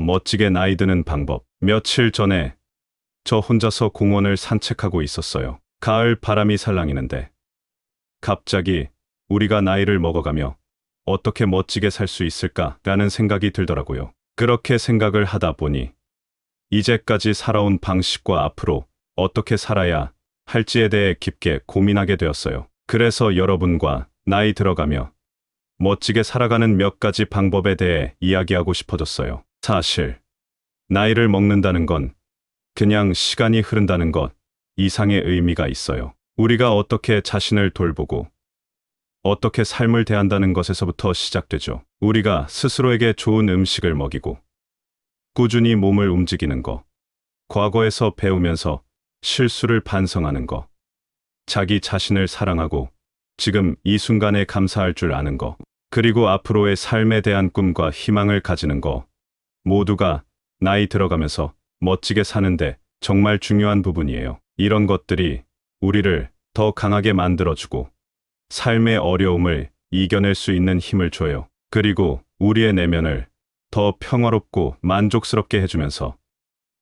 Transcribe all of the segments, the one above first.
멋지게 나이 드는 방법. 며칠 전에 저 혼자서 공원을 산책하고 있었어요. 가을 바람이 살랑이는데 갑자기 우리가 나이를 먹어가며 어떻게 멋지게 살 수 있을까라는 생각이 들더라고요. 그렇게 생각을 하다 보니 이제까지 살아온 방식과 앞으로 어떻게 살아야 할지에 대해 깊게 고민하게 되었어요. 그래서 여러분과 나이 들어가며 멋지게 살아가는 몇 가지 방법에 대해 이야기하고 싶어졌어요. 사실 나이를 먹는다는 건 그냥 시간이 흐른다는 것 이상의 의미가 있어요. 우리가 어떻게 자신을 돌보고 어떻게 삶을 대한다는 것에서부터 시작되죠. 우리가 스스로에게 좋은 음식을 먹이고 꾸준히 몸을 움직이는 것, 과거에서 배우면서 실수를 반성하는 것, 자기 자신을 사랑하고 지금 이 순간에 감사할 줄 아는 것, 그리고 앞으로의 삶에 대한 꿈과 희망을 가지는 것, 모두가 나이 들어가면서 멋지게 사는데 정말 중요한 부분이에요. 이런 것들이 우리를 더 강하게 만들어주고 삶의 어려움을 이겨낼 수 있는 힘을 줘요. 그리고 우리의 내면을 더 평화롭고 만족스럽게 해주면서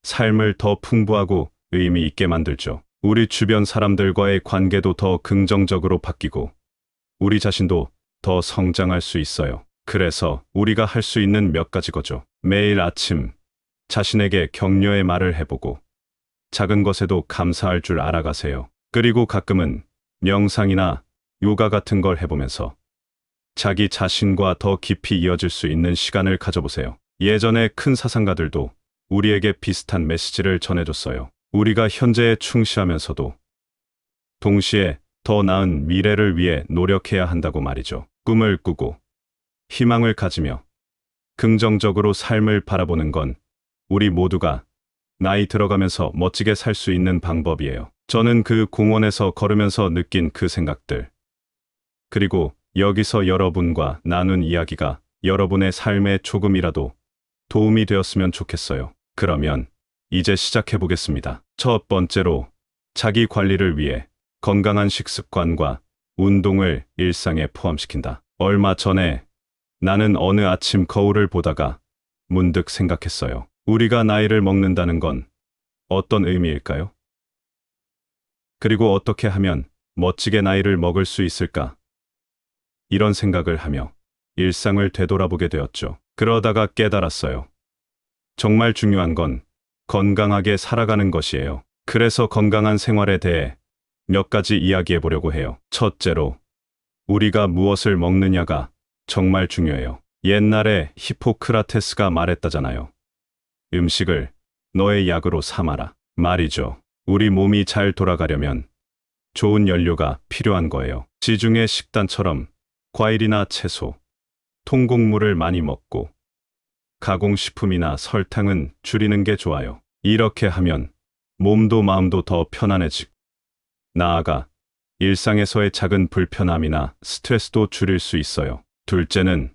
삶을 더 풍부하고 의미 있게 만들죠. 우리 주변 사람들과의 관계도 더 긍정적으로 바뀌고 우리 자신도 더 성장할 수 있어요. 그래서 우리가 할 수 있는 몇 가지 거죠. 매일 아침 자신에게 격려의 말을 해보고 작은 것에도 감사할 줄 알아가세요. 그리고 가끔은 명상이나 요가 같은 걸 해보면서 자기 자신과 더 깊이 이어질 수 있는 시간을 가져보세요. 예전에 큰 사상가들도 우리에게 비슷한 메시지를 전해줬어요. 우리가 현재에 충실하면서도 동시에 더 나은 미래를 위해 노력해야 한다고 말이죠. 꿈을 꾸고 희망을 가지며 긍정적으로 삶을 바라보는 건 우리 모두가 나이 들어가면서 멋지게 살 수 있는 방법이에요. 저는 그 공원에서 걸으면서 느낀 그 생각들, 그리고 여기서 여러분과 나눈 이야기가 여러분의 삶에 조금이라도 도움이 되었으면 좋겠어요. 그러면 이제 시작해 보겠습니다. 첫 번째로 자기 관리를 위해 건강한 식습관과 운동을 일상에 포함시킨다. 얼마 전에 나는 어느 아침 거울을 보다가 문득 생각했어요. 우리가 나이를 먹는다는 건 어떤 의미일까요? 그리고 어떻게 하면 멋지게 나이를 먹을 수 있을까? 이런 생각을 하며 일상을 되돌아보게 되었죠. 그러다가 깨달았어요. 정말 중요한 건 건강하게 살아가는 것이에요. 그래서 건강한 생활에 대해 몇 가지 이야기해 보려고 해요. 첫째로, 우리가 무엇을 먹느냐가 정말 중요해요. 옛날에 히포크라테스가 말했다잖아요. 음식을 너의 약으로 삼아라. 말이죠. 우리 몸이 잘 돌아가려면 좋은 연료가 필요한 거예요. 지중해 식단처럼 과일이나 채소, 통곡물을 많이 먹고 가공식품이나 설탕은 줄이는 게 좋아요. 이렇게 하면 몸도 마음도 더 편안해지고 나아가 일상에서의 작은 불편함이나 스트레스도 줄일 수 있어요. 둘째는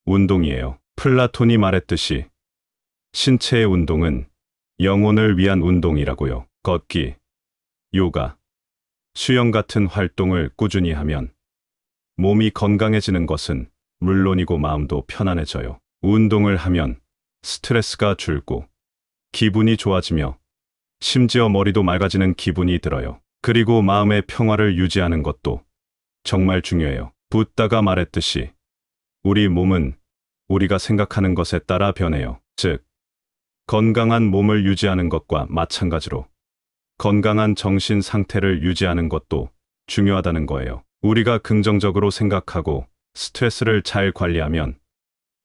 운동이에요. 플라톤이 말했듯이 신체의 운동은 영혼을 위한 운동이라고요. 걷기, 요가, 수영 같은 활동을 꾸준히 하면 몸이 건강해지는 것은 물론이고 마음도 편안해져요. 운동을 하면 스트레스가 줄고 기분이 좋아지며 심지어 머리도 맑아지는 기분이 들어요. 그리고 마음의 평화를 유지하는 것도 정말 중요해요. 붓다가 말했듯이 우리 몸은 우리가 생각하는 것에 따라 변해요. 즉, 건강한 몸을 유지하는 것과 마찬가지로 건강한 정신 상태를 유지하는 것도 중요하다는 거예요. 우리가 긍정적으로 생각하고 스트레스를 잘 관리하면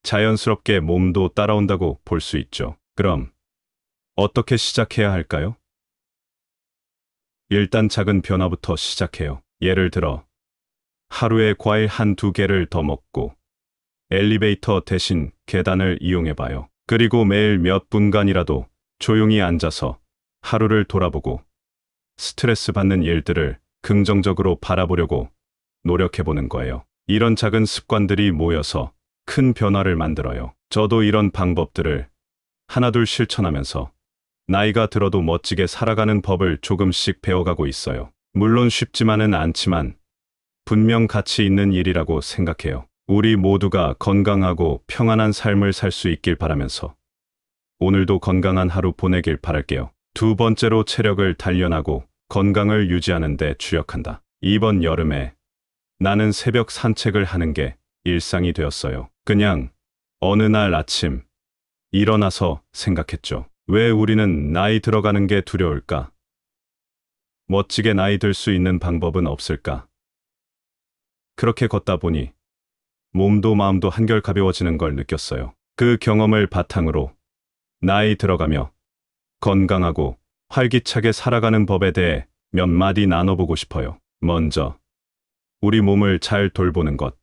자연스럽게 몸도 따라온다고 볼 수 있죠. 그럼 어떻게 시작해야 할까요? 일단 작은 변화부터 시작해요. 예를 들어 하루에 과일 한두 개를 더 먹고 엘리베이터 대신 계단을 이용해봐요. 그리고 매일 몇 분간이라도 조용히 앉아서 하루를 돌아보고 스트레스 받는 일들을 긍정적으로 바라보려고 노력해보는 거예요. 이런 작은 습관들이 모여서 큰 변화를 만들어요. 저도 이런 방법들을 하나둘 실천하면서 나이가 들어도 멋지게 살아가는 법을 조금씩 배워가고 있어요. 물론 쉽지만은 않지만 분명 가치 있는 일이라고 생각해요. 우리 모두가 건강하고 평안한 삶을 살 수 있길 바라면서 오늘도 건강한 하루 보내길 바랄게요. 두 번째로 체력을 단련하고 건강을 유지하는 데 주력한다. 이번 여름에 나는 새벽 산책을 하는 게 일상이 되었어요. 그냥 어느 날 아침 일어나서 생각했죠. 왜 우리는 나이 들어가는 게 두려울까? 멋지게 나이 들 수 있는 방법은 없을까? 그렇게 걷다 보니 몸도 마음도 한결 가벼워지는 걸 느꼈어요. 그 경험을 바탕으로 나이 들어가며 건강하고 활기차게 살아가는 법에 대해 몇 마디 나눠보고 싶어요. 먼저, 우리 몸을 잘 돌보는 것,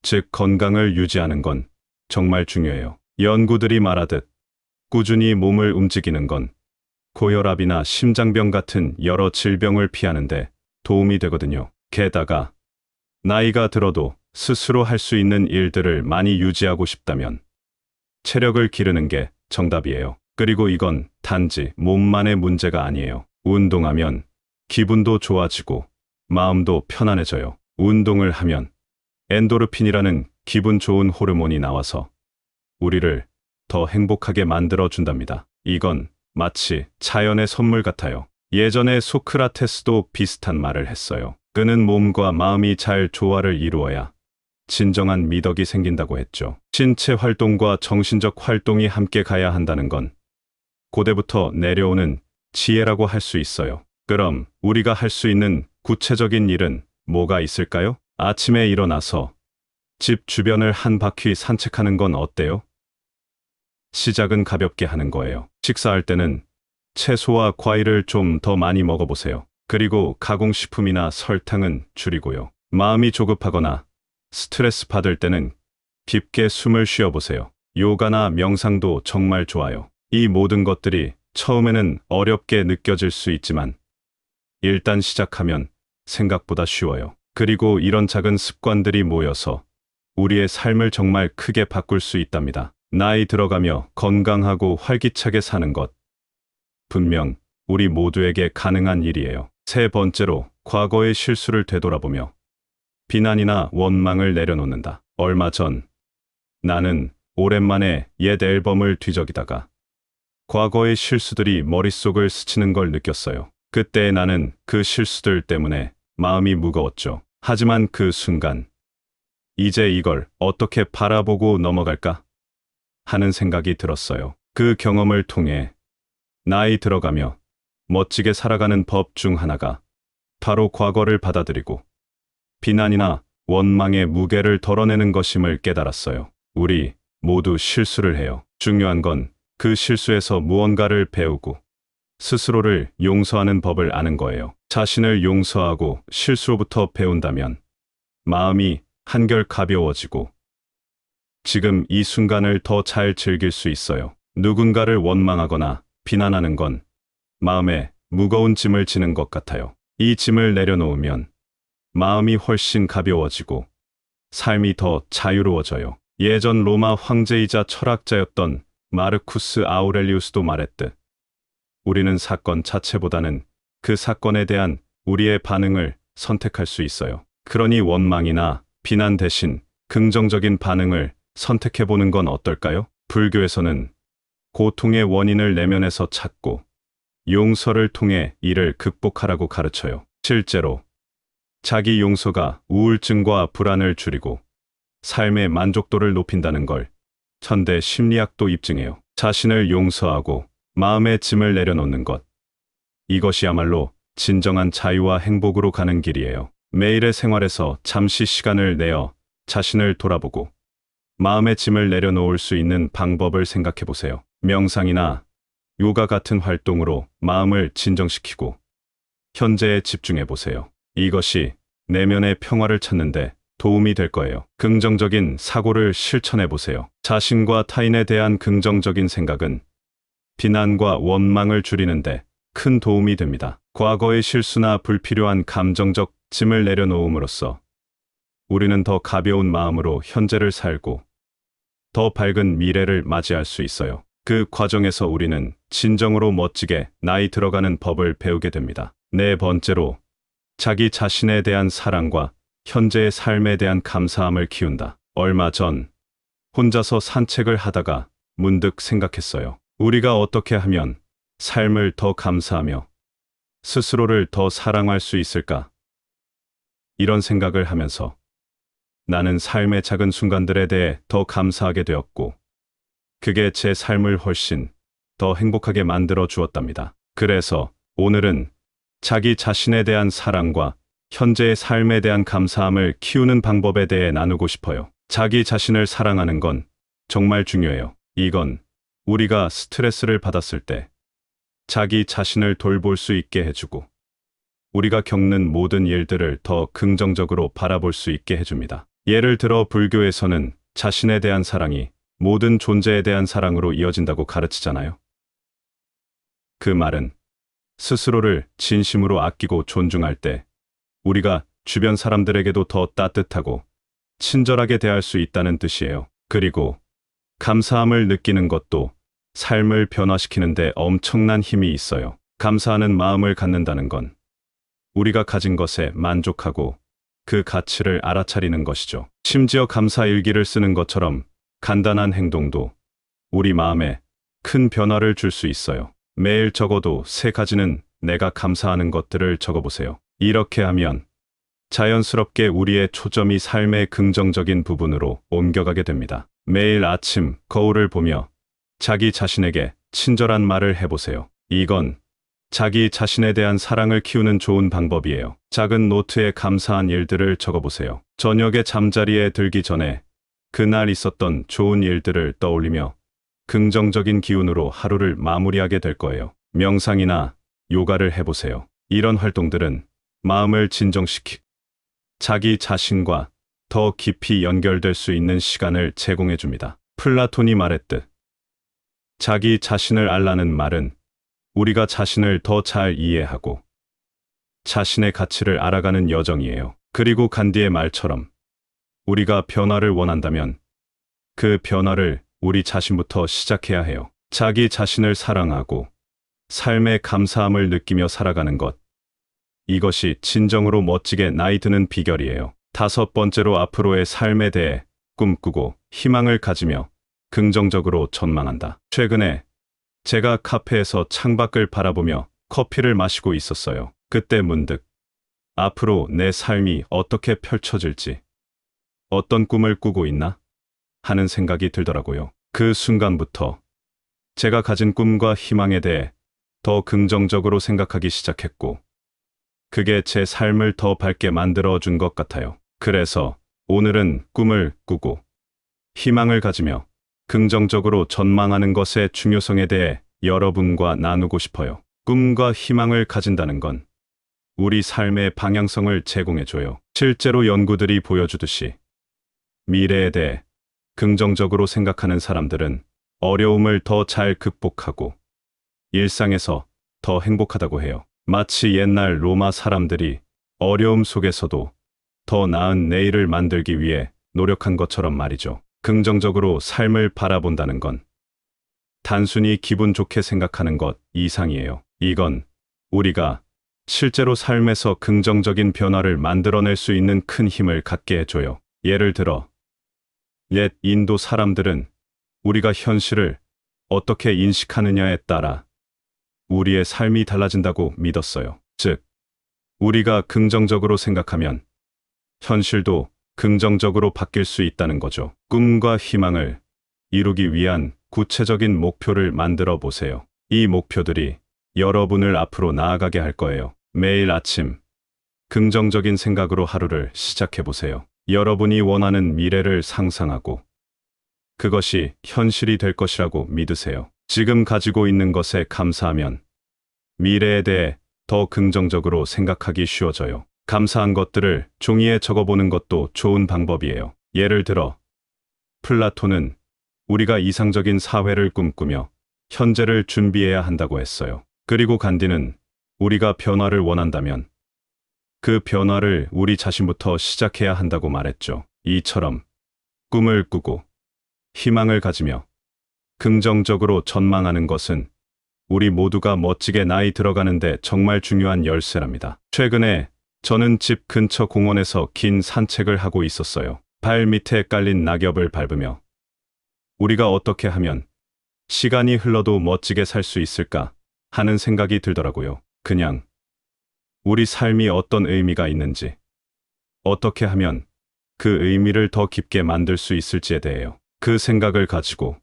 즉 건강을 유지하는 건 정말 중요해요. 연구들이 말하듯 꾸준히 몸을 움직이는 건 고혈압이나 심장병 같은 여러 질병을 피하는데 도움이 되거든요. 게다가 나이가 들어도 스스로 할 수 있는 일들을 많이 유지하고 싶다면 체력을 기르는 게 정답이에요. 그리고 이건 단지 몸만의 문제가 아니에요. 운동하면 기분도 좋아지고 마음도 편안해져요. 운동을 하면 엔도르핀이라는 기분 좋은 호르몬이 나와서 우리를 더 행복하게 만들어 준답니다. 이건 마치 자연의 선물 같아요. 예전에 소크라테스도 비슷한 말을 했어요. 그는 몸과 마음이 잘 조화를 이루어야 진정한 미덕이 생긴다고 했죠. 신체 활동과 정신적 활동이 함께 가야 한다는 건 고대부터 내려오는 지혜라고 할 수 있어요. 그럼 우리가 할 수 있는 구체적인 일은 뭐가 있을까요? 아침에 일어나서 집 주변을 한 바퀴 산책하는 건 어때요? 시작은 가볍게 하는 거예요. 식사할 때는 채소와 과일을 좀 더 많이 먹어보세요. 그리고 가공식품이나 설탕은 줄이고요. 마음이 조급하거나 스트레스 받을 때는 깊게 숨을 쉬어보세요. 요가나 명상도 정말 좋아요. 이 모든 것들이 처음에는 어렵게 느껴질 수 있지만 일단 시작하면 생각보다 쉬워요. 그리고 이런 작은 습관들이 모여서 우리의 삶을 정말 크게 바꿀 수 있답니다. 나이 들어가며 건강하고 활기차게 사는 것. 분명 우리 모두에게 가능한 일이에요. 세 번째로 과거의 실수를 되돌아보며 비난이나 원망을 내려놓는다. 얼마 전 나는 오랜만에 옛 앨범을 뒤적이다가 과거의 실수들이 머릿속을 스치는 걸 느꼈어요. 그때 나는 그 실수들 때문에 마음이 무거웠죠. 하지만 그 순간 이제 이걸 어떻게 바라보고 넘어갈까 하는 생각이 들었어요. 그 경험을 통해 나이 들어가며 멋지게 살아가는 법 중 하나가 바로 과거를 받아들이고 비난이나 원망의 무게를 덜어내는 것임을 깨달았어요. 우리 모두 실수를 해요. 중요한 건 그 실수에서 무언가를 배우고 스스로를 용서하는 법을 아는 거예요. 자신을 용서하고 실수로부터 배운다면 마음이 한결 가벼워지고 지금 이 순간을 더 잘 즐길 수 있어요. 누군가를 원망하거나 비난하는 건 마음에 무거운 짐을 지는 것 같아요. 이 짐을 내려놓으면 마음이 훨씬 가벼워지고 삶이 더 자유로워져요. 예전 로마 황제이자 철학자였던 마르쿠스 아우렐리우스도 말했듯 우리는 사건 자체보다는 그 사건에 대한 우리의 반응을 선택할 수 있어요. 그러니 원망이나 비난 대신 긍정적인 반응을 선택해보는 건 어떨까요? 불교에서는 고통의 원인을 내면에서 찾고 용서를 통해 이를 극복하라고 가르쳐요. 실제로 자기 용서가 우울증과 불안을 줄이고 삶의 만족도를 높인다는 걸 현대 심리학도 입증해요. 자신을 용서하고 마음의 짐을 내려놓는 것. 이것이야말로 진정한 자유와 행복으로 가는 길이에요. 매일의 생활에서 잠시 시간을 내어 자신을 돌아보고 마음의 짐을 내려놓을 수 있는 방법을 생각해 보세요. 명상이나 요가 같은 활동으로 마음을 진정시키고 현재에 집중해 보세요. 이것이 내면의 평화를 찾는데 도움이 될 거예요. 긍정적인 사고를 실천해 보세요. 자신과 타인에 대한 긍정적인 생각은 비난과 원망을 줄이는데 큰 도움이 됩니다. 과거의 실수나 불필요한 감정적 짐을 내려놓음으로써 우리는 더 가벼운 마음으로 현재를 살고 더 밝은 미래를 맞이할 수 있어요. 그 과정에서 우리는 진정으로 멋지게 나이 들어가는 법을 배우게 됩니다. 네 번째로 자기 자신에 대한 사랑과 현재의 삶에 대한 감사함을 키운다. 얼마 전 혼자서 산책을 하다가 문득 생각했어요. 우리가 어떻게 하면 삶을 더 감사하며 스스로를 더 사랑할 수 있을까? 이런 생각을 하면서 나는 삶의 작은 순간들에 대해 더 감사하게 되었고, 그게 제 삶을 훨씬 더 행복하게 만들어 주었답니다. 그래서 오늘은 자기 자신에 대한 사랑과 현재의 삶에 대한 감사함을 키우는 방법에 대해 나누고 싶어요. 자기 자신을 사랑하는 건 정말 중요해요. 이건 우리가 스트레스를 받았을 때 자기 자신을 돌볼 수 있게 해주고, 우리가 겪는 모든 일들을 더 긍정적으로 바라볼 수 있게 해줍니다. 예를 들어 불교에서는 자신에 대한 사랑이 모든 존재에 대한 사랑으로 이어진다고 가르치잖아요. 그 말은 스스로를 진심으로 아끼고 존중할 때 우리가 주변 사람들에게도 더 따뜻하고 친절하게 대할 수 있다는 뜻이에요. 그리고 감사함을 느끼는 것도 삶을 변화시키는 데 엄청난 힘이 있어요. 감사하는 마음을 갖는다는 건 우리가 가진 것에 만족하고 그 가치를 알아차리는 것이죠. 심지어 감사 일기를 쓰는 것처럼 간단한 행동도 우리 마음에 큰 변화를 줄 수 있어요. 매일 적어도 3가지는 내가 감사하는 것들을 적어보세요. 이렇게 하면 자연스럽게 우리의 초점이 삶의 긍정적인 부분으로 옮겨가게 됩니다. 매일 아침 거울을 보며 자기 자신에게 친절한 말을 해보세요. 이건 자기 자신에 대한 사랑을 키우는 좋은 방법이에요. 작은 노트에 감사한 일들을 적어보세요. 저녁에 잠자리에 들기 전에 그날 있었던 좋은 일들을 떠올리며 긍정적인 기운으로 하루를 마무리하게 될 거예요. 명상이나 요가를 해보세요. 이런 활동들은 마음을 진정시키고 자기 자신과 더 깊이 연결될 수 있는 시간을 제공해 줍니다. 플라톤이 말했듯 자기 자신을 알라는 말은 우리가 자신을 더 잘 이해하고 자신의 가치를 알아가는 여정이에요. 그리고 간디의 말처럼 우리가 변화를 원한다면 그 변화를 우리 자신부터 시작해야 해요. 자기 자신을 사랑하고 삶의 감사함을 느끼며 살아가는 것. 이것이 진정으로 멋지게 나이 드는 비결이에요. 5번째로 앞으로의 삶에 대해 꿈꾸고 희망을 가지며 긍정적으로 전망한다. 최근에 제가 카페에서 창밖을 바라보며 커피를 마시고 있었어요. 그때 문득 앞으로 내 삶이 어떻게 펼쳐질지, 어떤 꿈을 꾸고 있나 하는 생각이 들더라고요. 그 순간부터 제가 가진 꿈과 희망에 대해 더 긍정적으로 생각하기 시작했고, 그게 제 삶을 더 밝게 만들어 준 것 같아요. 그래서 오늘은 꿈을 꾸고 희망을 가지며 긍정적으로 전망하는 것의 중요성에 대해 여러분과 나누고 싶어요. 꿈과 희망을 가진다는 건 우리 삶의 방향성을 제공해줘요. 실제로 연구들이 보여주듯이 미래에 대해 긍정적으로 생각하는 사람들은 어려움을 더 잘 극복하고 일상에서 더 행복하다고 해요. 마치 옛날 로마 사람들이 어려움 속에서도 더 나은 내일을 만들기 위해 노력한 것처럼 말이죠. 긍정적으로 삶을 바라본다는 건 단순히 기분 좋게 생각하는 것 이상이에요. 이건 우리가 실제로 삶에서 긍정적인 변화를 만들어낼 수 있는 큰 힘을 갖게 해줘요. 예를 들어 옛 인도 사람들은 우리가 현실을 어떻게 인식하느냐에 따라 우리의 삶이 달라진다고 믿었어요. 즉, 우리가 긍정적으로 생각하면 현실도 긍정적으로 바뀔 수 있다는 거죠. 꿈과 희망을 이루기 위한 구체적인 목표를 만들어 보세요. 이 목표들이 여러분을 앞으로 나아가게 할 거예요. 매일 아침 긍정적인 생각으로 하루를 시작해 보세요. 여러분이 원하는 미래를 상상하고 그것이 현실이 될 것이라고 믿으세요. 지금 가지고 있는 것에 감사하면 미래에 대해 더 긍정적으로 생각하기 쉬워져요. 감사한 것들을 종이에 적어보는 것도 좋은 방법이에요. 예를 들어 플라톤은 우리가 이상적인 사회를 꿈꾸며 현재를 준비해야 한다고 했어요. 그리고 간디는 우리가 변화를 원한다면 그 변화를 우리 자신부터 시작해야 한다고 말했죠. 이처럼 꿈을 꾸고 희망을 가지며 긍정적으로 전망하는 것은 우리 모두가 멋지게 나이 들어가는데 정말 중요한 열쇠랍니다. 최근에 저는 집 근처 공원에서 긴 산책을 하고 있었어요. 발 밑에 깔린 낙엽을 밟으며 우리가 어떻게 하면 시간이 흘러도 멋지게 살 수 있을까 하는 생각이 들더라고요. 그냥 우리 삶이 어떤 의미가 있는지, 어떻게 하면 그 의미를 더 깊게 만들 수 있을지에 대해요. 그 생각을 가지고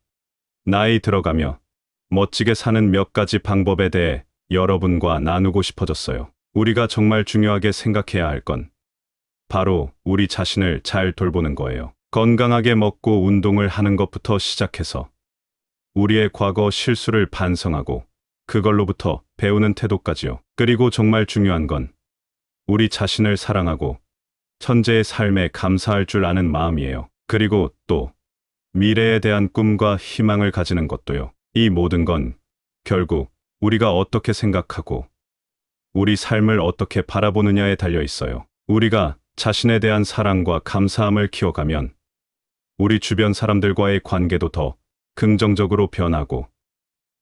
나이 들어가며 멋지게 사는 몇 가지 방법에 대해 여러분과 나누고 싶어졌어요. 우리가 정말 중요하게 생각해야 할 건 바로 우리 자신을 잘 돌보는 거예요. 건강하게 먹고 운동을 하는 것부터 시작해서 우리의 과거 실수를 반성하고 그걸로부터 배우는 태도까지요. 그리고 정말 중요한 건 우리 자신을 사랑하고 현재의 삶에 감사할 줄 아는 마음이에요. 그리고 또 미래에 대한 꿈과 희망을 가지는 것도요. 이 모든 건 결국 우리가 어떻게 생각하고 우리 삶을 어떻게 바라보느냐에 달려 있어요. 우리가 자신에 대한 사랑과 감사함을 키워가면 우리 주변 사람들과의 관계도 더 긍정적으로 변하고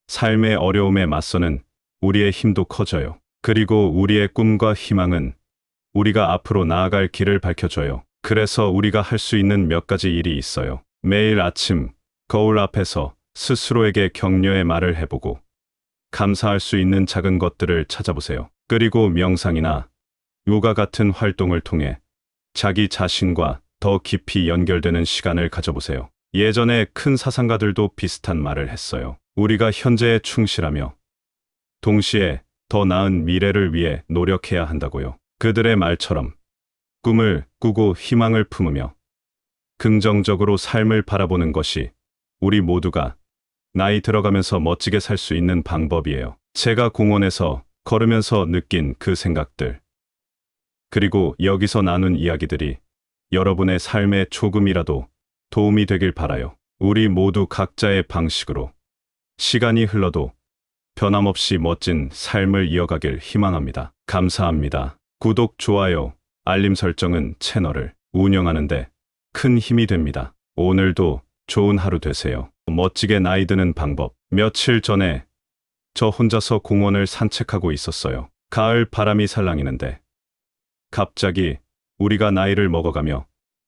삶의 어려움에 맞서는 우리의 힘도 커져요. 그리고 우리의 꿈과 희망은 우리가 앞으로 나아갈 길을 밝혀줘요. 그래서 우리가 할 수 있는 몇 가지 일이 있어요. 매일 아침 거울 앞에서 스스로에게 격려의 말을 해보고 감사할 수 있는 작은 것들을 찾아보세요. 그리고 명상이나 요가 같은 활동을 통해 자기 자신과 더 깊이 연결되는 시간을 가져보세요. 예전에 큰 사상가들도 비슷한 말을 했어요. 우리가 현재에 충실하며 동시에 더 나은 미래를 위해 노력해야 한다고요. 그들의 말처럼 꿈을 꾸고 희망을 품으며 긍정적으로 삶을 바라보는 것이 우리 모두가 나이 들어가면서 멋지게 살 수 있는 방법이에요. 제가 공원에서 걸으면서 느낀 그 생각들, 그리고 여기서 나눈 이야기들이 여러분의 삶에 조금이라도 도움이 되길 바라요. 우리 모두 각자의 방식으로 시간이 흘러도 변함없이 멋진 삶을 이어가길 희망합니다. 감사합니다. 구독, 좋아요, 알림 설정은 채널을 운영하는데 큰 힘이 됩니다. 오늘도 좋은 하루 되세요. 멋지게 나이 드는 방법. 며칠 전에 저 혼자서 공원을 산책하고 있었어요. 가을 바람이 살랑이는데 갑자기 우리가 나이를 먹어가며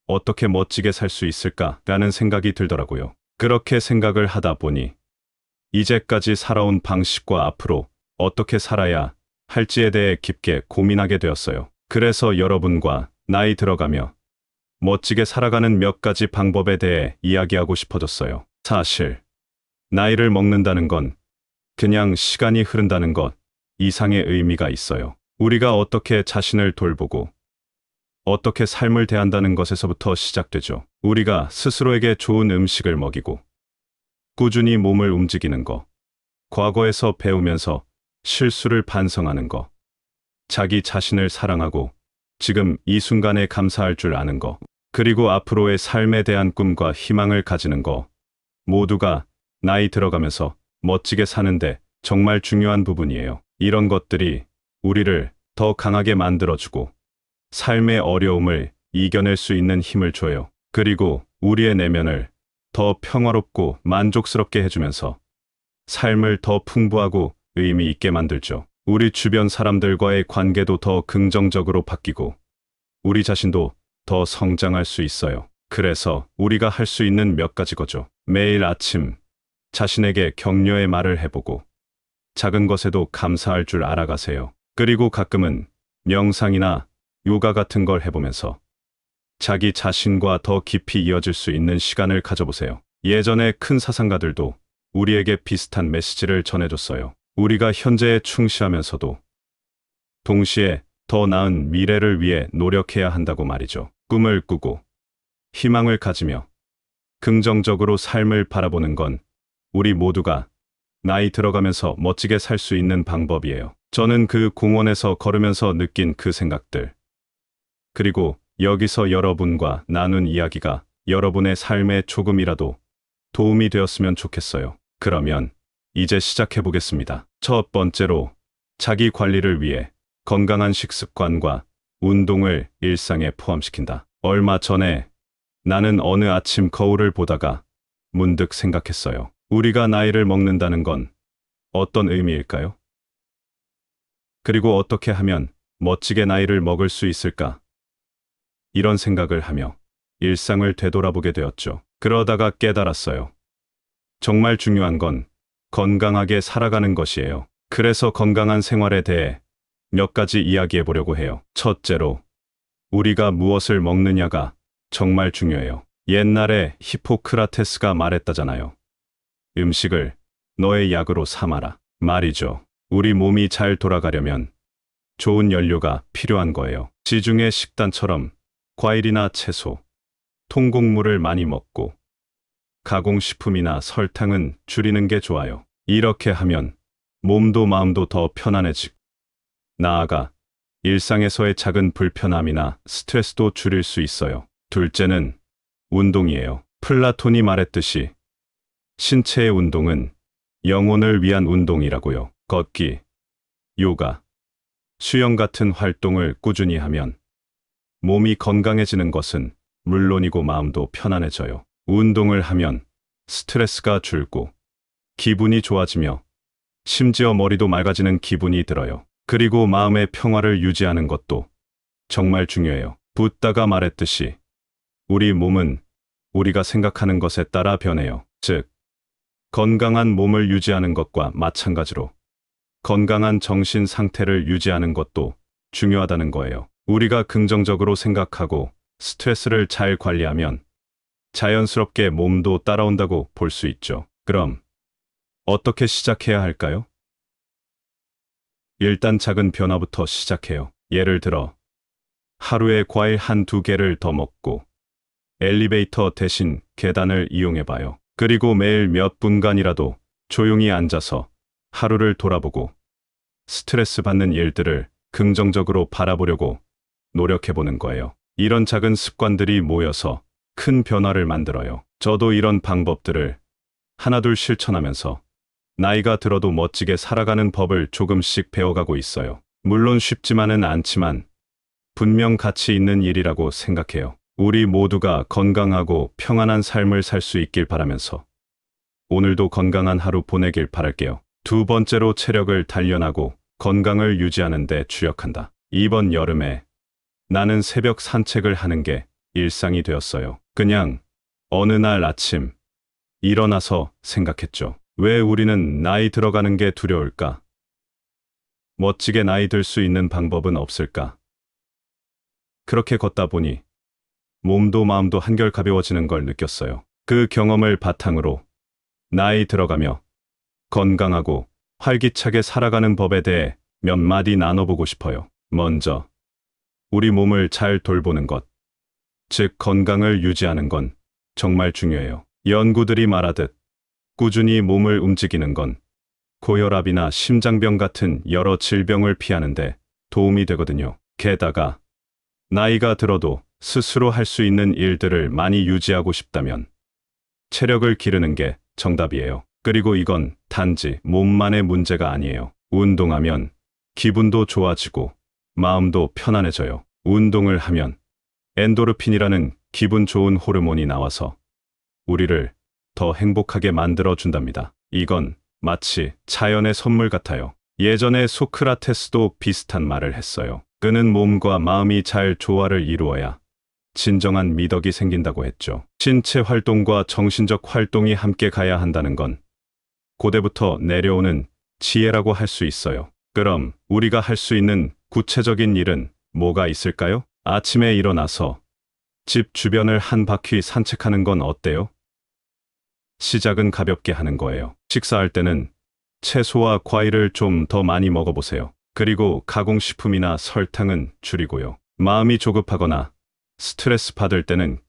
어떻게 멋지게 살 수 있을까라는 생각이 들더라고요. 그렇게 생각을 하다 보니 이제까지 살아온 방식과 앞으로 어떻게 살아야 할지에 대해 깊게 고민하게 되었어요. 그래서 여러분과 나이 들어가며 멋지게 살아가는 몇 가지 방법에 대해 이야기하고 싶어졌어요. 사실 나이를 먹는다는 건 그냥 시간이 흐른다는 것 이상의 의미가 있어요. 우리가 어떻게 자신을 돌보고 어떻게 삶을 대한다는 것에서부터 시작되죠. 우리가 스스로에게 좋은 음식을 먹이고 꾸준히 몸을 움직이는 것, 과거에서 배우면서 실수를 반성하는 것, 자기 자신을 사랑하고 지금 이 순간에 감사할 줄 아는 것, 그리고 앞으로의 삶에 대한 꿈과 희망을 가지는 것, 모두가 나이 들어가면서 멋지게 사는데 정말 중요한 부분이에요. 이런 것들이 우리를 더 강하게 만들어주고 삶의 어려움을 이겨낼 수 있는 힘을 줘요. 그리고 우리의 내면을 더 평화롭고 만족스럽게 해주면서 삶을 더 풍부하고 의미 있게 만들죠. 우리 주변 사람들과의 관계도 더 긍정적으로 바뀌고 우리 자신도 더 성장할 수 있어요. 그래서 우리가 할 수 있는 몇 가지 거죠. 매일 아침 자신에게 격려의 말을 해보고 작은 것에도 감사할 줄 알아가세요. 그리고 가끔은 명상이나 요가 같은 걸 해보면서 자기 자신과 더 깊이 이어질 수 있는 시간을 가져보세요. 예전에 큰 사상가들도 우리에게 비슷한 메시지를 전해줬어요. 우리가 현재에 충실하면서도 동시에 더 나은 미래를 위해 노력해야 한다고 말이죠. 꿈을 꾸고 희망을 가지며 긍정적으로 삶을 바라보는 건 우리 모두가 나이 들어가면서 멋지게 살 수 있는 방법이에요. 저는 그 공원에서 걸으면서 느낀 그 생각들, 그리고 여기서 여러분과 나눈 이야기가 여러분의 삶에 조금이라도 도움이 되었으면 좋겠어요. 그러면 이제 시작해 보겠습니다. 첫 번째로 자기 관리를 위해 건강한 식습관과 운동을 일상에 포함시킨다. 얼마 전에 나는 어느 아침 거울을 보다가 문득 생각했어요. 우리가 나이를 먹는다는 건 어떤 의미일까요? 그리고 어떻게 하면 멋지게 나이를 먹을 수 있을까? 이런 생각을 하며 일상을 되돌아보게 되었죠. 그러다가 깨달았어요. 정말 중요한 건 건강하게 살아가는 것이에요. 그래서 건강한 생활에 대해 몇 가지 이야기해 보려고 해요. 첫째로, 우리가 무엇을 먹느냐가 정말 중요해요. 옛날에 히포크라테스가 말했다잖아요. 음식을 너의 약으로 삼아라. 말이죠. 우리 몸이 잘 돌아가려면 좋은 연료가 필요한 거예요. 지중해 식단처럼 과일이나 채소, 통곡물을 많이 먹고 가공식품이나 설탕은 줄이는 게 좋아요. 이렇게 하면 몸도 마음도 더 편안해지고, 나아가 일상에서의 작은 불편함이나 스트레스도 줄일 수 있어요. 둘째는 운동이에요. 플라톤이 말했듯이 신체의 운동은 영혼을 위한 운동이라고요. 걷기, 요가, 수영 같은 활동을 꾸준히 하면 몸이 건강해지는 것은 물론이고 마음도 편안해져요. 운동을 하면 스트레스가 줄고 기분이 좋아지며 심지어 머리도 맑아지는 기분이 들어요. 그리고 마음의 평화를 유지하는 것도 정말 중요해요. 붓다가 말했듯이 우리 몸은 우리가 생각하는 것에 따라 변해요. 즉, 건강한 몸을 유지하는 것과 마찬가지로 건강한 정신 상태를 유지하는 것도 중요하다는 거예요. 우리가 긍정적으로 생각하고 스트레스를 잘 관리하면 자연스럽게 몸도 따라온다고 볼 수 있죠. 그럼 어떻게 시작해야 할까요? 일단 작은 변화부터 시작해요. 예를 들어 하루에 과일 한두 개를 더 먹고 엘리베이터 대신 계단을 이용해봐요. 그리고 매일 몇 분간이라도 조용히 앉아서 하루를 돌아보고 스트레스 받는 일들을 긍정적으로 바라보려고 노력해보는 거예요. 이런 작은 습관들이 모여서 큰 변화를 만들어요. 저도 이런 방법들을 하나둘 실천하면서 나이가 들어도 멋지게 살아가는 법을 조금씩 배워가고 있어요. 물론 쉽지만은 않지만 분명 가치 있는 일이라고 생각해요. 우리 모두가 건강하고 평안한 삶을 살 수 있길 바라면서 오늘도 건강한 하루 보내길 바랄게요. 두 번째로, 체력을 단련하고 건강을 유지하는 데 주력한다. 이번 여름에 나는 새벽 산책을 하는 게 일상이 되었어요. 그냥 어느 날 아침 일어나서 생각했죠. 왜 우리는 나이 들어가는 게 두려울까? 멋지게 나이 들 수 있는 방법은 없을까? 그렇게 걷다 보니 몸도 마음도 한결 가벼워지는 걸 느꼈어요. 그 경험을 바탕으로 나이 들어가며 건강하고 활기차게 살아가는 법에 대해 몇 마디 나눠보고 싶어요. 먼저, 우리 몸을 잘 돌보는 것, 즉 건강을 유지하는 건 정말 중요해요. 연구들이 말하듯 꾸준히 몸을 움직이는 건 고혈압이나 심장병 같은 여러 질병을 피하는데 도움이 되거든요. 게다가 나이가 들어도 스스로 할 수 있는 일들을 많이 유지하고 싶다면 체력을 기르는 게 정답이에요. 그리고 이건 단지 몸만의 문제가 아니에요. 운동하면 기분도 좋아지고 마음도 편안해져요. 운동을 하면 엔도르핀이라는 기분 좋은 호르몬이 나와서 우리를 더 행복하게 만들어 준답니다. 이건 마치 자연의 선물 같아요. 예전에 소크라테스도 비슷한 말을 했어요. 그는 몸과 마음이 잘 조화를 이루어야 진정한 미덕이 생긴다고 했죠. 신체 활동과 정신적 활동이 함께 가야 한다는 건 고대부터 내려오는 지혜라고 할 수 있어요. 그럼 우리가 할 수 있는 구체적인 일은 뭐가 있을까요? 아침에 일어나서 집 주변을 한 바퀴 산책하는 건 어때요? 시작은 가볍게 하는 거예요. 식사할 때는 채소와 과일을 좀 더 많이 먹어보세요. 그리고 가공식품이나 설탕은 줄이고요. 마음이 조급하거나 스트레스 받을 때는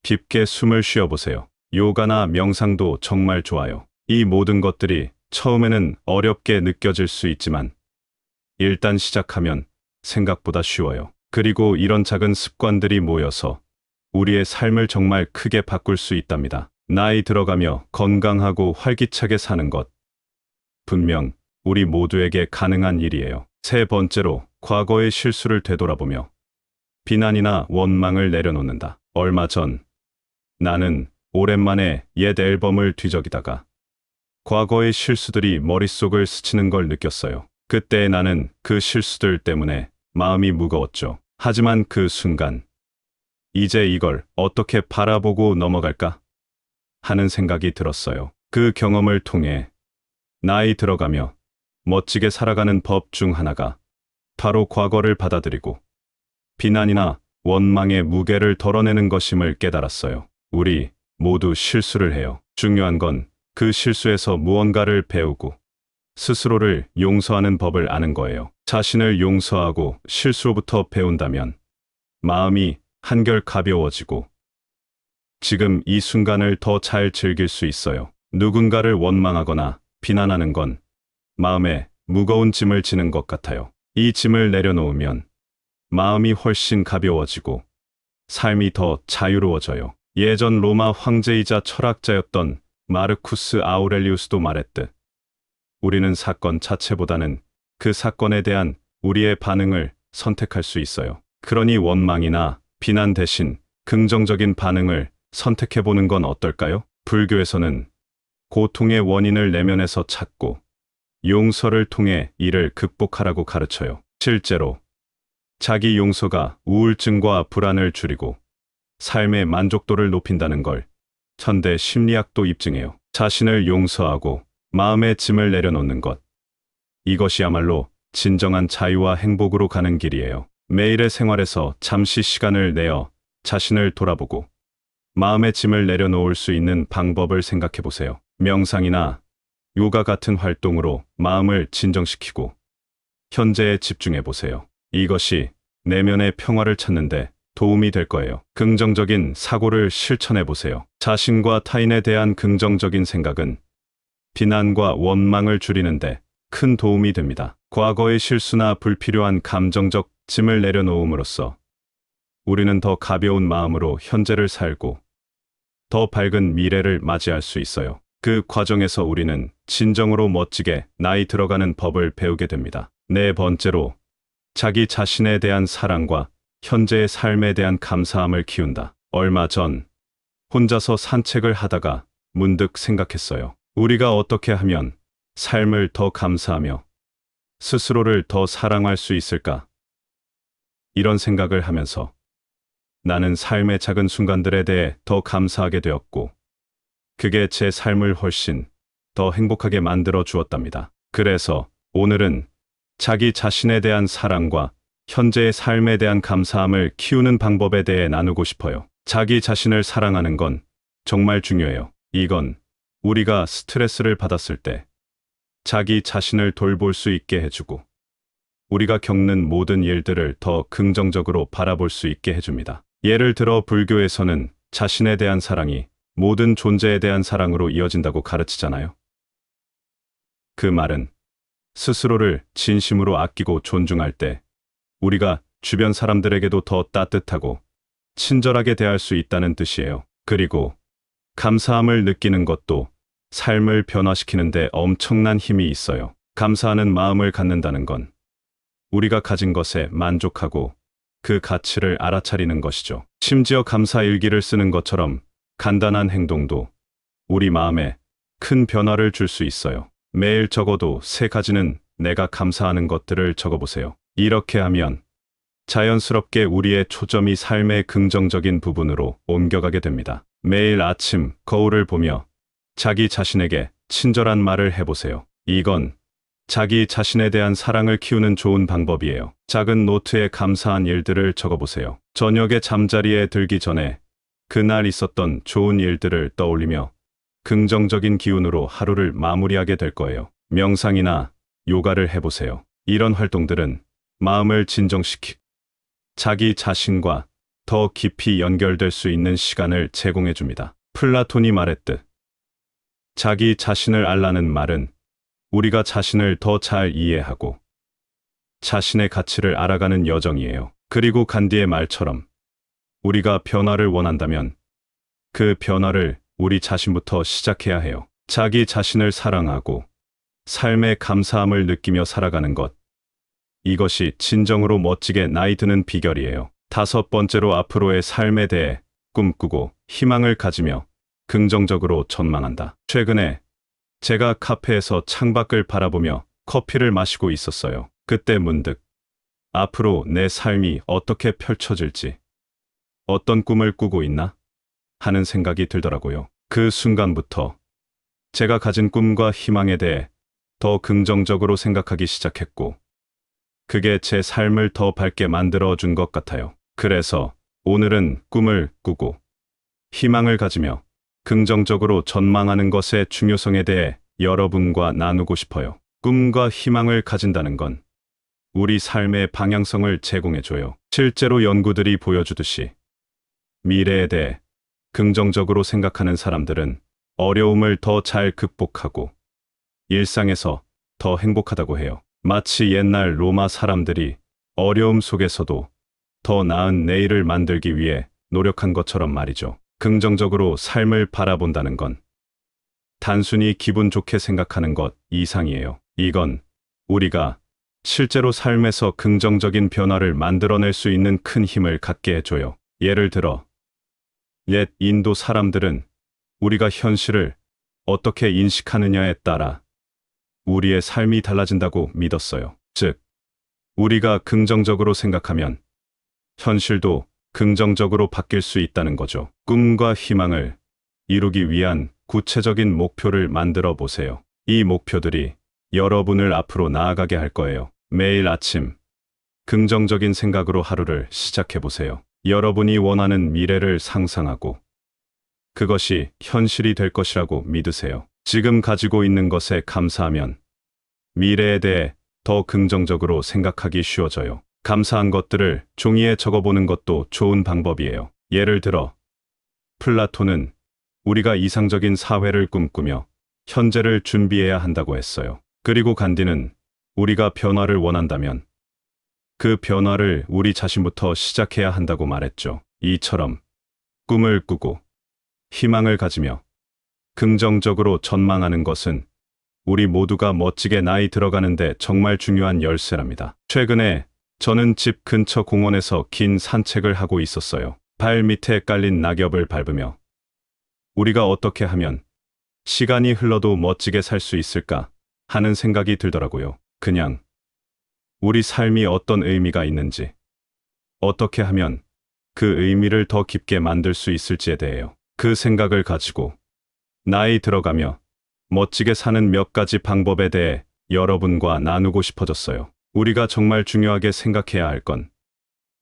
깊게 숨을 쉬어보세요. 요가나 명상도 정말 좋아요. 이 모든 것들이 처음에는 어렵게 느껴질 수 있지만 일단 시작하면 생각보다 쉬워요. 그리고 이런 작은 습관들이 모여서 우리의 삶을 정말 크게 바꿀 수 있답니다. 나이 들어가며 건강하고 활기차게 사는 것, 분명 우리 모두에게 가능한 일이에요. 세 번째로, 과거의 실수를 되돌아보며 비난이나 원망을 내려놓는다. 얼마 전 나는 오랜만에 옛 앨범을 뒤적이다가 과거의 실수들이 머릿속을 스치는 걸 느꼈어요. 그때 나는 그 실수들 때문에 마음이 무거웠죠. 하지만 그 순간, 이제 이걸 어떻게 바라보고 넘어갈까 하는 생각이 들었어요. 그 경험을 통해 나이 들어가며 멋지게 살아가는 법 중 하나가 바로 과거를 받아들이고 비난이나 원망의 무게를 덜어내는 것임을 깨달았어요. 우리 모두 실수를 해요. 중요한 건 그 실수에서 무언가를 배우고 스스로를 용서하는 법을 아는 거예요. 자신을 용서하고 실수로부터 배운다면 마음이 한결 가벼워지고 지금 이 순간을 더 잘 즐길 수 있어요. 누군가를 원망하거나 비난하는 건 마음에 무거운 짐을 지는 것 같아요. 이 짐을 내려놓으면 마음이 훨씬 가벼워지고 삶이 더 자유로워져요. 예전 로마 황제이자 철학자였던 마르쿠스 아우렐리우스도 말했듯 우리는 사건 자체보다는 그 사건에 대한 우리의 반응을 선택할 수 있어요. 그러니 원망이나 비난 대신 긍정적인 반응을 선택해보는 건 어떨까요? 불교에서는 고통의 원인을 내면에서 찾고 용서를 통해 이를 극복하라고 가르쳐요. 실제로 자기 용서가 우울증과 불안을 줄이고 삶의 만족도를 높인다는 걸 현대 심리학도 입증해요. 자신을 용서하고 마음의 짐을 내려놓는 것. 이것이야말로 진정한 자유와 행복으로 가는 길이에요. 매일의 생활에서 잠시 시간을 내어 자신을 돌아보고 마음의 짐을 내려놓을 수 있는 방법을 생각해 보세요. 명상이나 요가 같은 활동으로 마음을 진정시키고 현재에 집중해 보세요. 이것이 내면의 평화를 찾는데 도움이 될 거예요. 긍정적인 사고를 실천해 보세요. 자신과 타인에 대한 긍정적인 생각은 비난과 원망을 줄이는데 큰 도움이 됩니다. 과거의 실수나 불필요한 감정적 짐을 내려놓음으로써 우리는 더 가벼운 마음으로 현재를 살고 더 밝은 미래를 맞이할 수 있어요. 그 과정에서 우리는 진정으로 멋지게 나이 들어가는 법을 배우게 됩니다. 네 번째로, 자기 자신에 대한 사랑과 현재의 삶에 대한 감사함을 키운다. 얼마 전 혼자서 산책을 하다가 문득 생각했어요. 우리가 어떻게 하면 삶을 더 감사하며 스스로를 더 사랑할 수 있을까? 이런 생각을 하면서 나는 삶의 작은 순간들에 대해 더 감사하게 되었고, 그게 제 삶을 훨씬 더 행복하게 만들어 주었답니다. 그래서 오늘은 자기 자신에 대한 사랑과 현재의 삶에 대한 감사함을 키우는 방법에 대해 나누고 싶어요. 자기 자신을 사랑하는 건 정말 중요해요. 이건 우리가 스트레스를 받았을 때 자기 자신을 돌볼 수 있게 해주고 우리가 겪는 모든 일들을 더 긍정적으로 바라볼 수 있게 해줍니다. 예를 들어 불교에서는 자신에 대한 사랑이 모든 존재에 대한 사랑으로 이어진다고 가르치잖아요. 그 말은 스스로를 진심으로 아끼고 존중할 때 우리가 주변 사람들에게도 더 따뜻하고 친절하게 대할 수 있다는 뜻이에요. 그리고 감사함을 느끼는 것도 삶을 변화시키는 데 엄청난 힘이 있어요. 감사하는 마음을 갖는다는 건 우리가 가진 것에 만족하고 그 가치를 알아차리는 것이죠. 심지어 감사 일기를 쓰는 것처럼 간단한 행동도 우리 마음에 큰 변화를 줄 수 있어요. 매일 적어도 3가지는 내가 감사하는 것들을 적어보세요. 이렇게 하면 자연스럽게 우리의 초점이 삶의 긍정적인 부분으로 옮겨가게 됩니다. 매일 아침 거울을 보며 자기 자신에게 친절한 말을 해보세요. 이건 자기 자신에 대한 사랑을 키우는 좋은 방법이에요. 작은 노트에 감사한 일들을 적어보세요. 저녁에 잠자리에 들기 전에 그날 있었던 좋은 일들을 떠올리며 긍정적인 기운으로 하루를 마무리하게 될 거예요. 명상이나 요가를 해보세요. 이런 활동들은 마음을 진정시키고 자기 자신과 더 깊이 연결될 수 있는 시간을 제공해 줍니다. 플라톤이 말했듯 자기 자신을 알라는 말은 우리가 자신을 더 잘 이해하고 자신의 가치를 알아가는 여정이에요. 그리고 간디의 말처럼 우리가 변화를 원한다면 그 변화를 우리 자신부터 시작해야 해요. 자기 자신을 사랑하고 삶의 감사함을 느끼며 살아가는 것. 이것이 진정으로 멋지게 나이 드는 비결이에요. 5번째로, 앞으로의 삶에 대해 꿈꾸고 희망을 가지며 긍정적으로 전망한다. 최근에 제가 카페에서 창밖을 바라보며 커피를 마시고 있었어요. 그때 문득 앞으로 내 삶이 어떻게 펼쳐질지, 어떤 꿈을 꾸고 있나 하는 생각이 들더라고요. 그 순간부터 제가 가진 꿈과 희망에 대해 더 긍정적으로 생각하기 시작했고, 그게 제 삶을 더 밝게 만들어 준 것 같아요. 그래서 오늘은 꿈을 꾸고 희망을 가지며 긍정적으로 전망하는 것의 중요성에 대해 여러분과 나누고 싶어요. 꿈과 희망을 가진다는 건 우리 삶의 방향성을 제공해줘요. 실제로 연구들이 보여주듯이 미래에 대해 긍정적으로 생각하는 사람들은 어려움을 더 잘 극복하고 일상에서 더 행복하다고 해요. 마치 옛날 로마 사람들이 어려움 속에서도 더 나은 내일을 만들기 위해 노력한 것처럼 말이죠. 긍정적으로 삶을 바라본다는 건 단순히 기분 좋게 생각하는 것 이상이에요. 이건 우리가 실제로 삶에서 긍정적인 변화를 만들어낼 수 있는 큰 힘을 갖게 해줘요. 예를 들어, 옛 인도 사람들은 우리가 현실을 어떻게 인식하느냐에 따라 우리의 삶이 달라진다고 믿었어요. 즉, 우리가 긍정적으로 생각하면 현실도 긍정적으로 바뀔 수 있다는 거죠. 꿈과 희망을 이루기 위한 구체적인 목표를 만들어 보세요. 이 목표들이 여러분을 앞으로 나아가게 할 거예요. 매일 아침 긍정적인 생각으로 하루를 시작해 보세요. 여러분이 원하는 미래를 상상하고 그것이 현실이 될 것이라고 믿으세요. 지금 가지고 있는 것에 감사하면 미래에 대해 더 긍정적으로 생각하기 쉬워져요. 감사한 것들을 종이에 적어보는 것도 좋은 방법이에요. 예를 들어, 플라톤은 우리가 이상적인 사회를 꿈꾸며 현재를 준비해야 한다고 했어요. 그리고 간디는 우리가 변화를 원한다면 그 변화를 우리 자신부터 시작해야 한다고 말했죠. 이처럼 꿈을 꾸고 희망을 가지며 긍정적으로 전망하는 것은 우리 모두가 멋지게 나이 들어가는데 정말 중요한 열쇠랍니다. 최근에 저는 집 근처 공원에서 긴 산책을 하고 있었어요. 발 밑에 깔린 낙엽을 밟으며 우리가 어떻게 하면 시간이 흘러도 멋지게 살 수 있을까 하는 생각이 들더라고요. 그냥 우리 삶이 어떤 의미가 있는지, 어떻게 하면 그 의미를 더 깊게 만들 수 있을지에 대해요. 그 생각을 가지고 나이 들어가며 멋지게 사는 몇 가지 방법에 대해 여러분과 나누고 싶어졌어요. 우리가 정말 중요하게 생각해야 할 건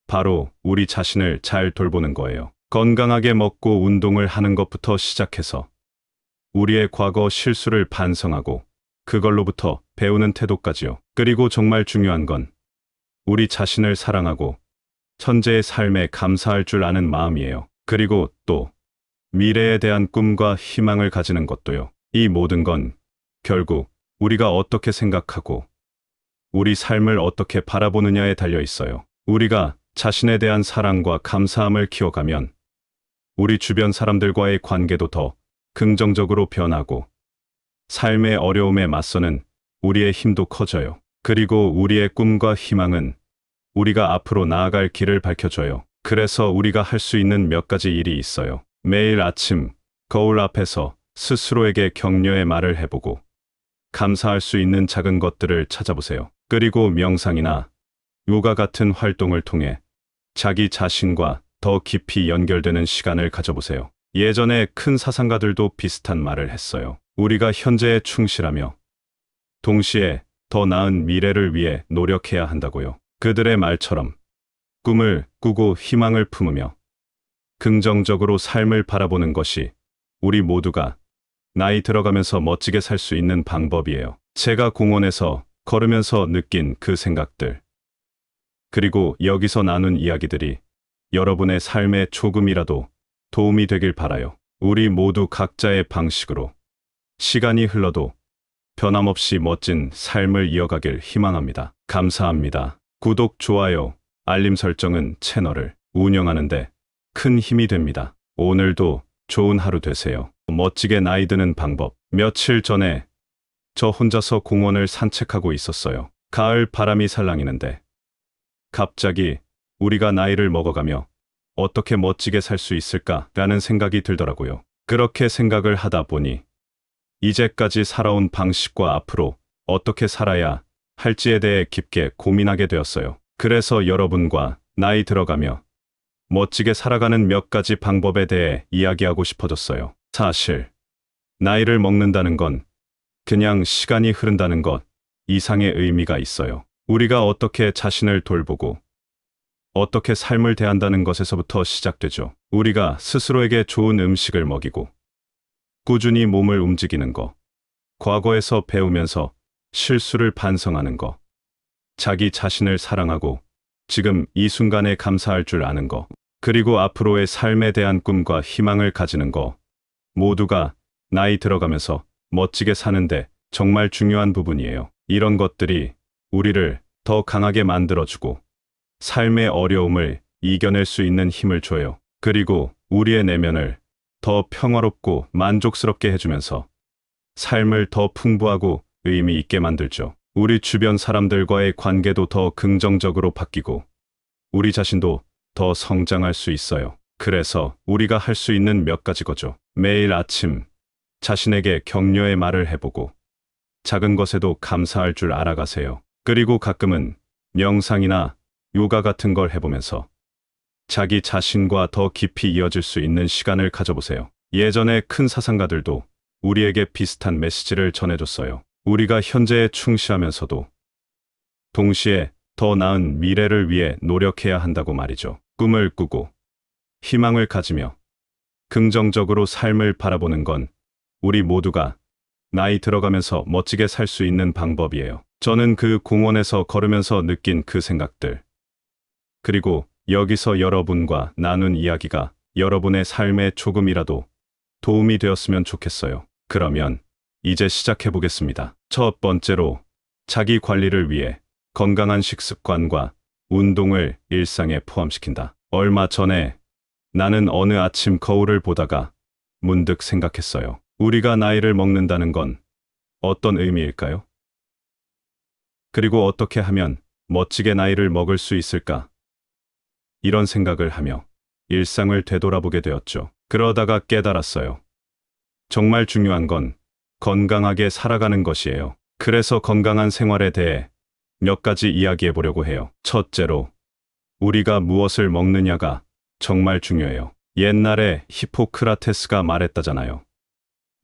바로 우리 자신을 잘 돌보는 거예요. 건강하게 먹고 운동을 하는 것부터 시작해서 우리의 과거 실수를 반성하고 그걸로부터 배우는 태도까지요. 그리고 정말 중요한 건 우리 자신을 사랑하고 현재의 삶에 감사할 줄 아는 마음이에요. 그리고 또 미래에 대한 꿈과 희망을 가지는 것도요. 이 모든 건 결국 우리가 어떻게 생각하고 우리 삶을 어떻게 바라보느냐에 달려 있어요. 우리가 자신에 대한 사랑과 감사함을 키워가면 우리 주변 사람들과의 관계도 더 긍정적으로 변하고 삶의 어려움에 맞서는 우리의 힘도 커져요. 그리고 우리의 꿈과 희망은 우리가 앞으로 나아갈 길을 밝혀줘요. 그래서 우리가 할 수 있는 몇 가지 일이 있어요. 매일 아침 거울 앞에서 스스로에게 격려의 말을 해보고 감사할 수 있는 작은 것들을 찾아보세요. 그리고 명상이나 요가 같은 활동을 통해 자기 자신과 더 깊이 연결되는 시간을 가져보세요. 예전에 큰 사상가들도 비슷한 말을 했어요. 우리가 현재에 충실하며 동시에 더 나은 미래를 위해 노력해야 한다고요. 그들의 말처럼 꿈을 꾸고 희망을 품으며 긍정적으로 삶을 바라보는 것이 우리 모두가 나이 들어가면서 멋지게 살 수 있는 방법이에요. 제가 공원에서 걸으면서 느낀 그 생각들, 그리고 여기서 나눈 이야기들이 여러분의 삶에 조금이라도 도움이 되길 바라요. 우리 모두 각자의 방식으로 시간이 흘러도 변함없이 멋진 삶을 이어가길 희망합니다. 감사합니다. 구독, 좋아요, 알림 설정은 채널을 운영하는데 큰 힘이 됩니다. 오늘도 좋은 하루 되세요. 멋지게 나이 드는 방법. 며칠 전에 저 혼자서 공원을 산책하고 있었어요. 가을 바람이 살랑이는데 갑자기 우리가 나이를 먹어가며 어떻게 멋지게 살 수 있을까라는 생각이 들더라고요. 그렇게 생각을 하다 보니 이제까지 살아온 방식과 앞으로 어떻게 살아야 할지에 대해 깊게 고민하게 되었어요. 그래서 여러분과 나이 들어가며 멋지게 살아가는 몇 가지 방법에 대해 이야기하고 싶어졌어요. 사실 나이를 먹는다는 건 그냥 시간이 흐른다는 것 이상의 의미가 있어요. 우리가 어떻게 자신을 돌보고 어떻게 삶을 대한다는 것에서부터 시작되죠. 우리가 스스로에게 좋은 음식을 먹이고 꾸준히 몸을 움직이는 것, 과거에서 배우면서 실수를 반성하는 것, 자기 자신을 사랑하고 지금 이 순간에 감사할 줄 아는 것, 그리고 앞으로의 삶에 대한 꿈과 희망을 가지는 것, 모두가 나이 들어가면서 멋지게 사는데 정말 중요한 부분이에요. 이런 것들이 우리를 더 강하게 만들어주고 삶의 어려움을 이겨낼 수 있는 힘을 줘요. 그리고 우리의 내면을 더 평화롭고 만족스럽게 해주면서 삶을 더 풍부하고 의미 있게 만들죠. 우리 주변 사람들과의 관계도 더 긍정적으로 바뀌고 우리 자신도 더 성장할 수 있어요. 그래서 우리가 할 수 있는 몇 가지 거죠. 매일 아침 자신에게 격려의 말을 해보고 작은 것에도 감사할 줄 알아가세요. 그리고 가끔은 명상이나 요가 같은 걸 해보면서 자기 자신과 더 깊이 이어질 수 있는 시간을 가져보세요. 예전에 큰 사상가들도 우리에게 비슷한 메시지를 전해줬어요. 우리가 현재에 충실하면서도 동시에 더 나은 미래를 위해 노력해야 한다고 말이죠. 꿈을 꾸고 희망을 가지며 긍정적으로 삶을 바라보는 건 우리 모두가 나이 들어가면서 멋지게 살 수 있는 방법이에요. 저는 그 공원에서 걸으면서 느낀 그 생각들, 그리고 여기서 여러분과 나눈 이야기가 여러분의 삶에 조금이라도 도움이 되었으면 좋겠어요. 그러면 이제 시작해 보겠습니다. 첫 번째로 자기 관리를 위해 건강한 식습관과 운동을 일상에 포함시킨다. 얼마 전에 나는 어느 아침 거울을 보다가 문득 생각했어요. 우리가 나이를 먹는다는 건 어떤 의미일까요? 그리고 어떻게 하면 멋지게 나이를 먹을 수 있을까? 이런 생각을 하며 일상을 되돌아보게 되었죠. 그러다가 깨달았어요. 정말 중요한 건 건강하게 살아가는 것이에요. 그래서 건강한 생활에 대해 몇 가지 이야기해 보려고 해요. 첫째로, 우리가 무엇을 먹느냐가 정말 중요해요. 옛날에 히포크라테스가 말했다잖아요.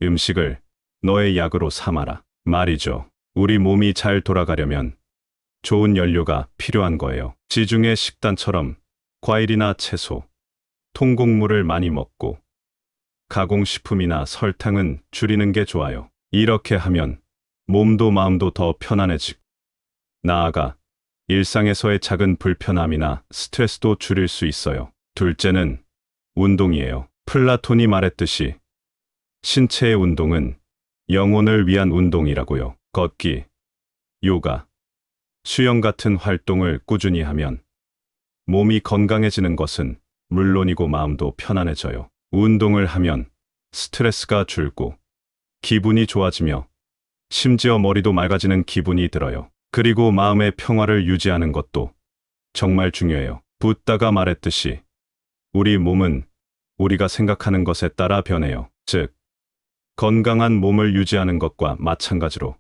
음식을 너의 약으로 삼아라. 말이죠. 우리 몸이 잘 돌아가려면 좋은 연료가 필요한 거예요. 지중해 식단처럼 과일이나 채소, 통곡물을 많이 먹고 가공식품이나 설탕은 줄이는 게 좋아요. 이렇게 하면 몸도 마음도 더 편안해지고 나아가 일상에서의 작은 불편함이나 스트레스도 줄일 수 있어요. 둘째는 운동이에요. 플라톤이 말했듯이 신체의 운동은 영혼을 위한 운동이라고요. 걷기, 요가, 수영 같은 활동을 꾸준히 하면 몸이 건강해지는 것은 물론이고 마음도 편안해져요. 운동을 하면 스트레스가 줄고 기분이 좋아지며 심지어 머리도 맑아지는 기분이 들어요. 그리고 마음의 평화를 유지하는 것도 정말 중요해요. 붓다가 말했듯이 우리 몸은 우리가 생각하는 것에 따라 변해요. 즉, 건강한 몸을 유지하는 것과 마찬가지로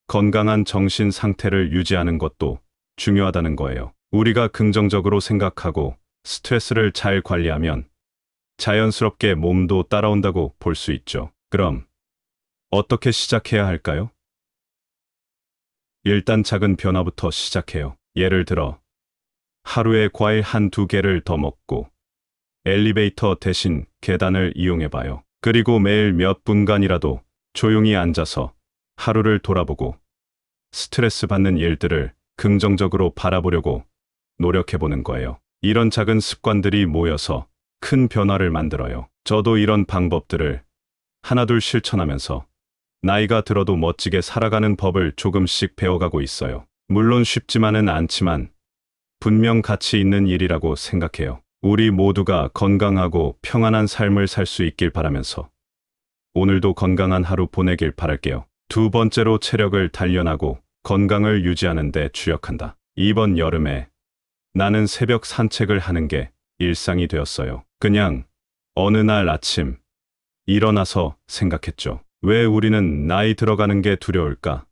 건강한 정신 상태를 유지하는 것도 중요하다는 거예요. 우리가 긍정적으로 생각하고 스트레스를 잘 관리하면 자연스럽게 몸도 따라온다고 볼 수 있죠. 그럼 어떻게 시작해야 할까요? 일단 작은 변화부터 시작해요. 예를 들어 하루에 과일 한두 개를 더 먹고 엘리베이터 대신 계단을 이용해봐요. 그리고 매일 몇 분간이라도 조용히 앉아서 하루를 돌아보고 스트레스 받는 일들을 긍정적으로 바라보려고 노력해보는 거예요. 이런 작은 습관들이 모여서 큰 변화를 만들어요. 저도 이런 방법들을 하나둘 실천하면서 나이가 들어도 멋지게 살아가는 법을 조금씩 배워가고 있어요. 물론 쉽지만은 않지만 분명 가치 있는 일이라고 생각해요. 우리 모두가 건강하고 평안한 삶을 살 수 있길 바라면서 오늘도 건강한 하루 보내길 바랄게요. 두 번째로 체력을 단련하고 건강을 유지하는 데 주력한다. 이번 여름에 나는 새벽 산책을 하는 게 일상이 되었어요. 그냥 어느 날 아침 일어나서 생각했죠. 왜 우리는 나이 들어가는 게 두려울까?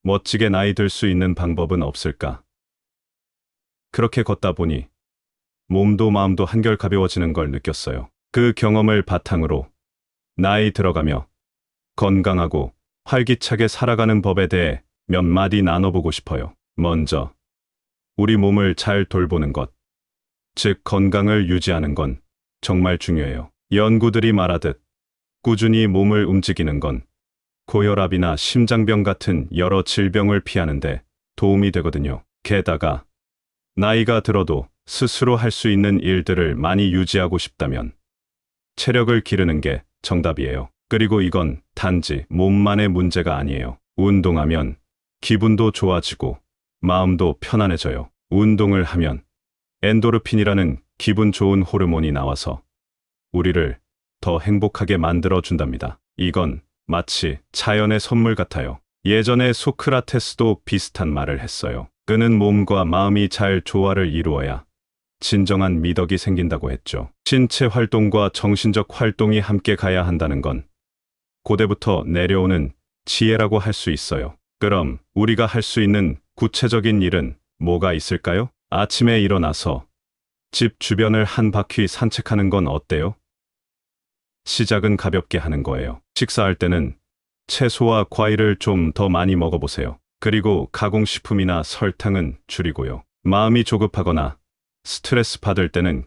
멋지게 나이 들 수 있는 방법은 없을까? 그렇게 걷다 보니 몸도 마음도 한결 가벼워지는 걸 느꼈어요. 그 경험을 바탕으로 나이 들어가며 건강하고 활기차게 살아가는 법에 대해 몇 마디 나눠보고 싶어요. 먼저, 우리 몸을 잘 돌보는 것, 즉 건강을 유지하는 건 정말 중요해요. 연구들이 말하듯 꾸준히 몸을 움직이는 건 고혈압이나 심장병 같은 여러 질병을 피하는데 도움이 되거든요. 게다가 나이가 들어도 스스로 할 수 있는 일들을 많이 유지하고 싶다면 체력을 기르는 게 정답이에요. 그리고 이건 단지 몸만의 문제가 아니에요. 운동하면 기분도 좋아지고 마음도 편안해져요. 운동을 하면 엔도르핀이라는 기분 좋은 호르몬이 나와서 우리를 더 행복하게 만들어 준답니다. 이건 마치 자연의 선물 같아요. 예전에 소크라테스도 비슷한 말을 했어요. 그는 몸과 마음이 잘 조화를 이루어야 진정한 미덕이 생긴다고 했죠. 신체 활동과 정신적 활동이 함께 가야 한다는 건 고대부터 내려오는 지혜라고 할 수 있어요. 그럼 우리가 할 수 있는 구체적인 일은 뭐가 있을까요? 아침에 일어나서 집 주변을 한 바퀴 산책하는 건 어때요? 시작은 가볍게 하는 거예요. 식사할 때는 채소와 과일을 좀 더 많이 먹어보세요. 그리고 가공식품이나 설탕은 줄이고요. 마음이 조급하거나 스트레스 받을 때는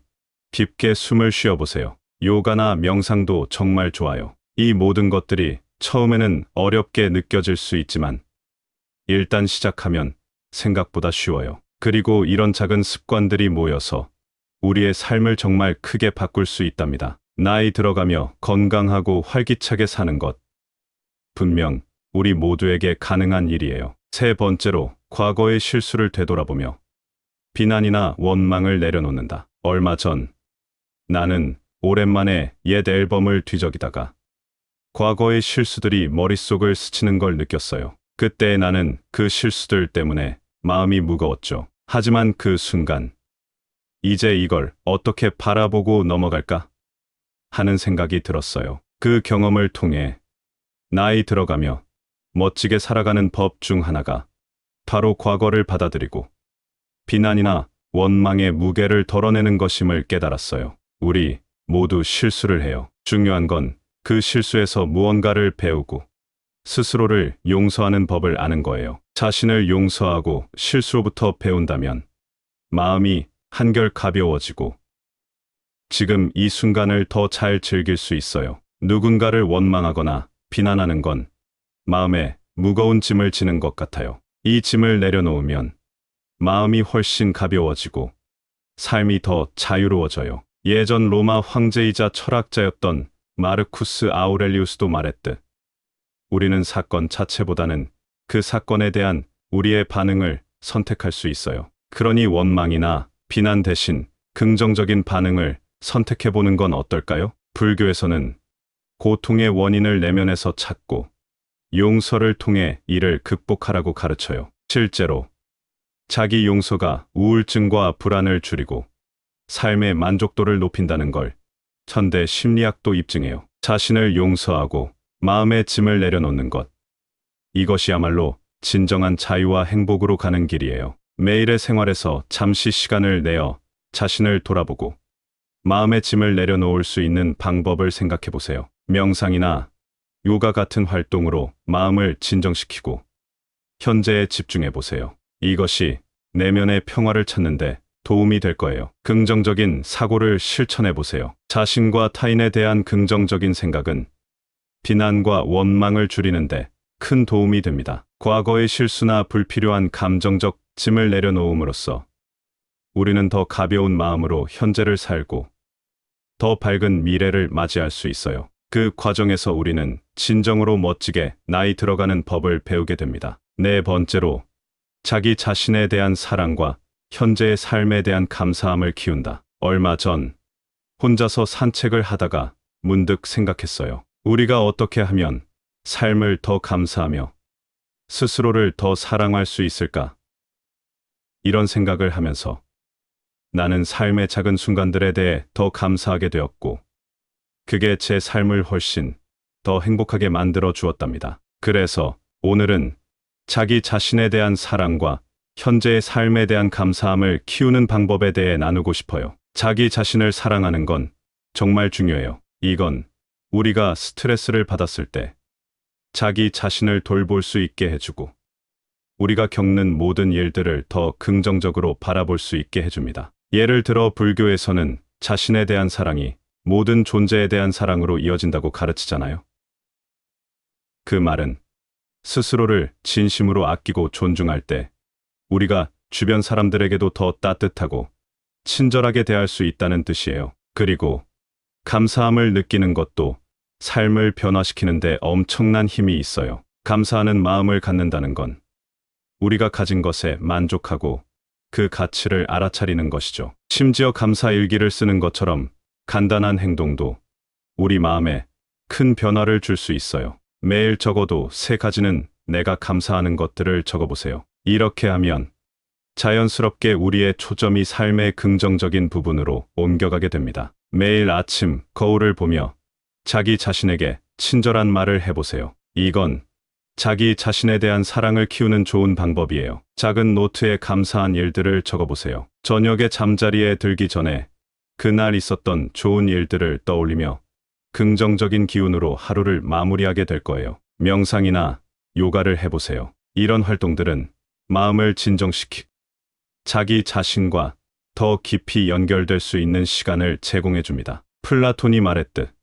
깊게 숨을 쉬어보세요. 요가나 명상도 정말 좋아요. 이 모든 것들이 처음에는 어렵게 느껴질 수 있지만 일단 시작하면 생각보다 쉬워요. 그리고 이런 작은 습관들이 모여서 우리의 삶을 정말 크게 바꿀 수 있답니다. 나이 들어가며 건강하고 활기차게 사는 것. 분명 우리 모두에게 가능한 일이에요. 세 번째로, 과거의 실수를 되돌아보며 비난이나 원망을 내려놓는다. 얼마 전 나는 오랜만에 옛 앨범을 뒤적이다가 과거의 실수들이 머릿속을 스치는 걸 느꼈어요. 그때 나는 그 실수들 때문에 마음이 무거웠죠. 하지만 그 순간, 이제 이걸 어떻게 바라보고 넘어갈까 하는 생각이 들었어요. 그 경험을 통해 나이 들어가며 멋지게 살아가는 법 중 하나가 바로 과거를 받아들이고 비난이나 원망의 무게를 덜어내는 것임을 깨달았어요. 우리 모두 실수를 해요. 중요한 건 그 실수에서 무언가를 배우고 스스로를 용서하는 법을 아는 거예요. 자신을 용서하고 실수로부터 배운다면 마음이 한결 가벼워지고 지금 이 순간을 더 잘 즐길 수 있어요. 누군가를 원망하거나 비난하는 건 마음에 무거운 짐을 지는 것 같아요. 이 짐을 내려놓으면 마음이 훨씬 가벼워지고 삶이 더 자유로워져요. 예전 로마 황제이자 철학자였던 마르쿠스 아우렐리우스도 말했듯 우리는 사건 자체보다는 그 사건에 대한 우리의 반응을 선택할 수 있어요. 그러니 원망이나 비난 대신 긍정적인 반응을 선택해보는 건 어떨까요? 불교에서는 고통의 원인을 내면에서 찾고 용서를 통해 이를 극복하라고 가르쳐요. 실제로 자기 용서가 우울증과 불안을 줄이고 삶의 만족도를 높인다는 걸 현대 심리학도 입증해요. 자신을 용서하고 마음의 짐을 내려놓는 것. 이것이야말로 진정한 자유와 행복으로 가는 길이에요. 매일의 생활에서 잠시 시간을 내어 자신을 돌아보고 마음의 짐을 내려놓을 수 있는 방법을 생각해 보세요. 명상이나 요가 같은 활동으로 마음을 진정시키고 현재에 집중해 보세요. 이것이 내면의 평화를 찾는데 도움이 될 거예요. 긍정적인 사고를 실천해 보세요. 자신과 타인에 대한 긍정적인 생각은 비난과 원망을 줄이는데 큰 도움이 됩니다. 과거의 실수나 불필요한 감정적 짐을 내려놓음으로써 우리는 더 가벼운 마음으로 현재를 살고 더 밝은 미래를 맞이할 수 있어요. 그 과정에서 우리는 진정으로 멋지게 나이 들어가는 법을 배우게 됩니다. 네 번째로, 자기 자신에 대한 사랑과 현재의 삶에 대한 감사함을 키운다. 얼마 전 혼자서 산책을 하다가 문득 생각했어요. 우리가 어떻게 하면 삶을 더 감사하며 스스로를 더 사랑할 수 있을까? 이런 생각을 하면서 나는 삶의 작은 순간들에 대해 더 감사하게 되었고 그게 제 삶을 훨씬 더 행복하게 만들어 주었답니다. 그래서 오늘은 자기 자신에 대한 사랑과 현재의 삶에 대한 감사함을 키우는 방법에 대해 나누고 싶어요. 자기 자신을 사랑하는 건 정말 중요해요. 이건 우리가 스트레스를 받았을 때 자기 자신을 돌볼 수 있게 해주고 우리가 겪는 모든 일들을 더 긍정적으로 바라볼 수 있게 해줍니다. 예를 들어 불교에서는 자신에 대한 사랑이 모든 존재에 대한 사랑으로 이어진다고 가르치잖아요. 그 말은 스스로를 진심으로 아끼고 존중할 때 우리가 주변 사람들에게도 더 따뜻하고 친절하게 대할 수 있다는 뜻이에요. 그리고 감사함을 느끼는 것도 삶을 변화시키는 데 엄청난 힘이 있어요. 감사하는 마음을 갖는다는 건 우리가 가진 것에 만족하고 그 가치를 알아차리는 것이죠. 심지어 감사 일기를 쓰는 것처럼 간단한 행동도 우리 마음에 큰 변화를 줄 수 있어요. 매일 적어도 3가지는 내가 감사하는 것들을 적어보세요. 이렇게 하면 자연스럽게 우리의 초점이 삶의 긍정적인 부분으로 옮겨가게 됩니다. 매일 아침 거울을 보며 자기 자신에게 친절한 말을 해보세요. 이건 자기 자신에 대한 사랑을 키우는 좋은 방법이에요. 작은 노트에 감사한 일들을 적어보세요. 저녁에 잠자리에 들기 전에 그날 있었던 좋은 일들을 떠올리며 긍정적인 기운으로 하루를 마무리하게 될 거예요. 명상이나 요가를 해보세요. 이런 활동들은 마음을 진정시키고 자기 자신과 더 깊이 연결될 수 있는 시간을 제공해 줍니다. 플라톤이 말했듯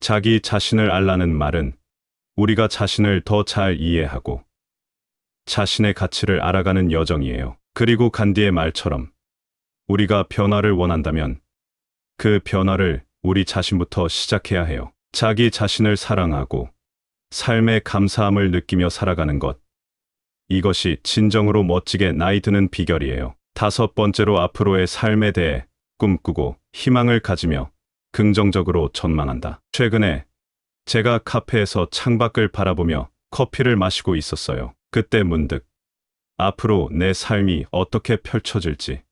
자기 자신을 알라는 말은 우리가 자신을 더 잘 이해하고 자신의 가치를 알아가는 여정이에요. 그리고 간디의 말처럼 우리가 변화를 원한다면 그 변화를 우리 자신부터 시작해야 해요. 자기 자신을 사랑하고 삶의 감사함을 느끼며 살아가는 것. 이것이 진정으로 멋지게 나이 드는 비결이에요. 5번째로 앞으로의 삶에 대해 꿈꾸고 희망을 가지며 긍정적으로 전망한다. 최근에 제가 카페에서 창밖을 바라보며 커피를 마시고 있었어요. 그때 문득 앞으로 내 삶이 어떻게 펼쳐질지,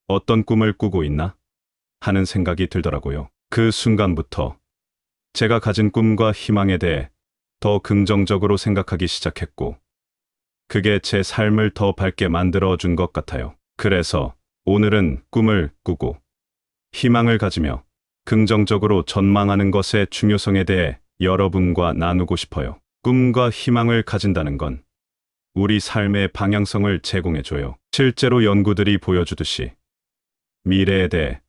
어떤 꿈을 꾸고 있나 하는 생각이 들더라고요. 그 순간부터 제가 가진 꿈과 희망에 대해 더 긍정적으로 생각하기 시작했고 그게 제 삶을 더 밝게 만들어 준 것 같아요. 그래서 오늘은 꿈을 꾸고 희망을 가지며 긍정적으로 전망하는 것의 중요성에 대해 여러분과 나누고 싶어요. 꿈과 희망을 가진다는 건 우리 삶의 방향성을 제공해줘요. 실제로 연구들이 보여주듯이 미래에 대해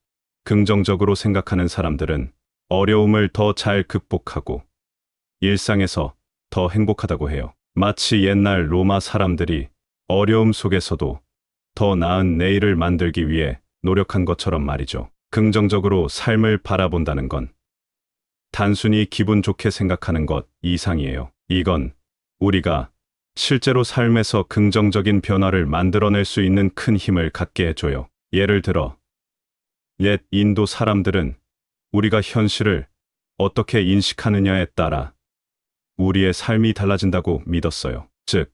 긍정적으로 생각하는 사람들은 어려움을 더 잘 극복하고 일상에서 더 행복하다고 해요. 마치 옛날 로마 사람들이 어려움 속에서도 더 나은 내일을 만들기 위해 노력한 것처럼 말이죠. 긍정적으로 삶을 바라본다는 건 단순히 기분 좋게 생각하는 것 이상이에요. 이건 우리가 실제로 삶에서 긍정적인 변화를 만들어낼 수 있는 큰 힘을 갖게 해줘요. 예를 들어 옛 인도 사람들은 우리가 현실을 어떻게 인식하느냐에 따라 우리의 삶이 달라진다고 믿었어요. 즉,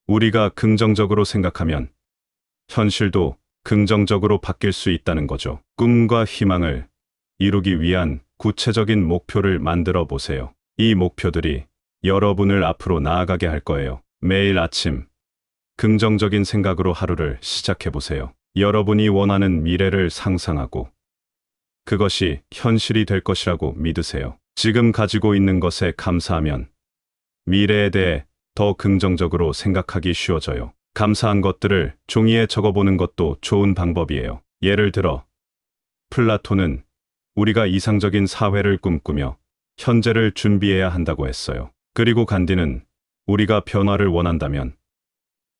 우리가 긍정적으로 생각하면 현실도 긍정적으로 바뀔 수 있다는 거죠. 꿈과 희망을 이루기 위한 구체적인 목표를 만들어 보세요. 이 목표들이 여러분을 앞으로 나아가게 할 거예요. 매일 아침 긍정적인 생각으로 하루를 시작해 보세요. 여러분이 원하는 미래를 상상하고 그것이 현실이 될 것이라고 믿으세요. 지금 가지고 있는 것에 감사하면 미래에 대해 더 긍정적으로 생각하기 쉬워져요. 감사한 것들을 종이에 적어보는 것도 좋은 방법이에요. 예를 들어 플라톤은 우리가 이상적인 사회를 꿈꾸며 현재를 준비해야 한다고 했어요. 그리고 간디는 우리가 변화를 원한다면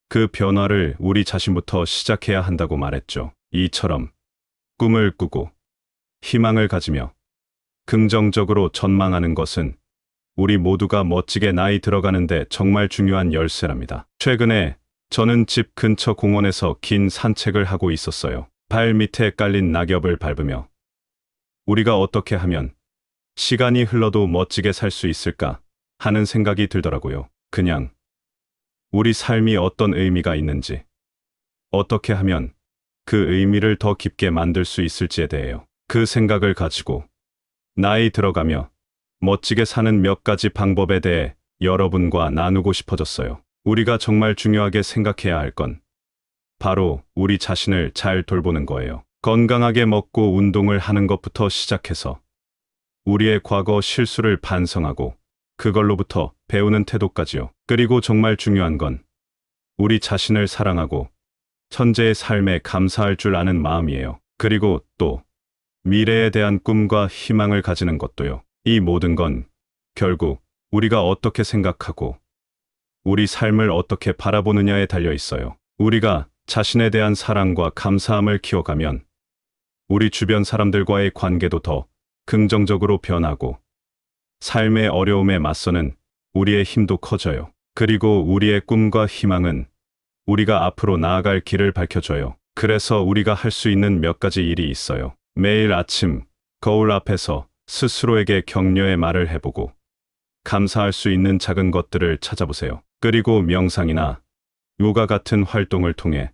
그 변화를 우리 자신부터 시작해야 한다고 말했죠. 이처럼 꿈을 꾸고 희망을 가지며 긍정적으로 전망하는 것은 우리 모두가 멋지게 나이 들어가는데 정말 중요한 열쇠랍니다. 최근에 저는 집 근처 공원에서 긴 산책을 하고 있었어요. 발 밑에 깔린 낙엽을 밟으며 우리가 어떻게 하면 시간이 흘러도 멋지게 살 수 있을까 하는 생각이 들더라고요. 그냥 우리 삶이 어떤 의미가 있는지, 어떻게 하면 그 의미를 더 깊게 만들 수 있을지에 대해요. 그 생각을 가지고 나이 들어가며 멋지게 사는 몇 가지 방법에 대해 여러분과 나누고 싶어졌어요. 우리가 정말 중요하게 생각해야 할 건 바로 우리 자신을 잘 돌보는 거예요. 건강하게 먹고 운동을 하는 것부터 시작해서 우리의 과거 실수를 반성하고 그걸로부터 배우는 태도까지요. 그리고 정말 중요한 건 우리 자신을 사랑하고 현재의 삶에 감사할 줄 아는 마음이에요. 그리고 또 미래에 대한 꿈과 희망을 가지는 것도요. 이 모든 건 결국 우리가 어떻게 생각하고 우리 삶을 어떻게 바라보느냐에 달려 있어요. 우리가 자신에 대한 사랑과 감사함을 키워가면 우리 주변 사람들과의 관계도 더 긍정적으로 변하고 삶의 어려움에 맞서는 우리의 힘도 커져요. 그리고 우리의 꿈과 희망은 우리가 앞으로 나아갈 길을 밝혀줘요. 그래서 우리가 할 수 있는 몇 가지 일이 있어요. 매일 아침 거울 앞에서 스스로에게 격려의 말을 해보고 감사할 수 있는 작은 것들을 찾아보세요. 그리고 명상이나 요가 같은 활동을 통해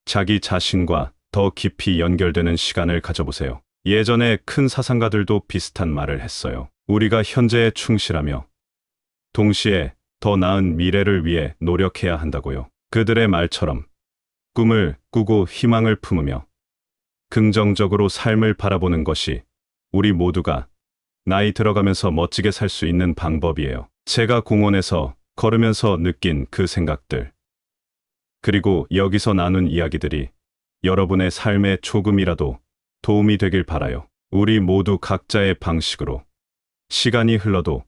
자기 자신과 더 깊이 연결되는 시간을 가져보세요. 예전에 큰 사상가들도 비슷한 말을 했어요. 우리가 현재에 충실하며 동시에 더 나은 미래를 위해 노력해야 한다고요. 그들의 말처럼 꿈을 꾸고 희망을 품으며 긍정적으로 삶을 바라보는 것이 우리 모두가 나이 들어가면서 멋지게 살 수 있는 방법이에요. 제가 공원에서 걸으면서 느낀 그 생각들, 그리고 여기서 나눈 이야기들이 여러분의 삶에 조금이라도 도움이 되길 바라요. 우리 모두 각자의 방식으로 시간이 흘러도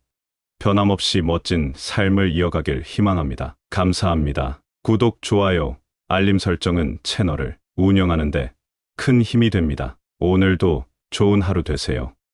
변함없이 멋진 삶을 이어가길 희망합니다. 감사합니다. 구독, 좋아요, 알림 설정은 채널을 운영하는데 큰 힘이 됩니다. 오늘도 좋은 하루 되세요.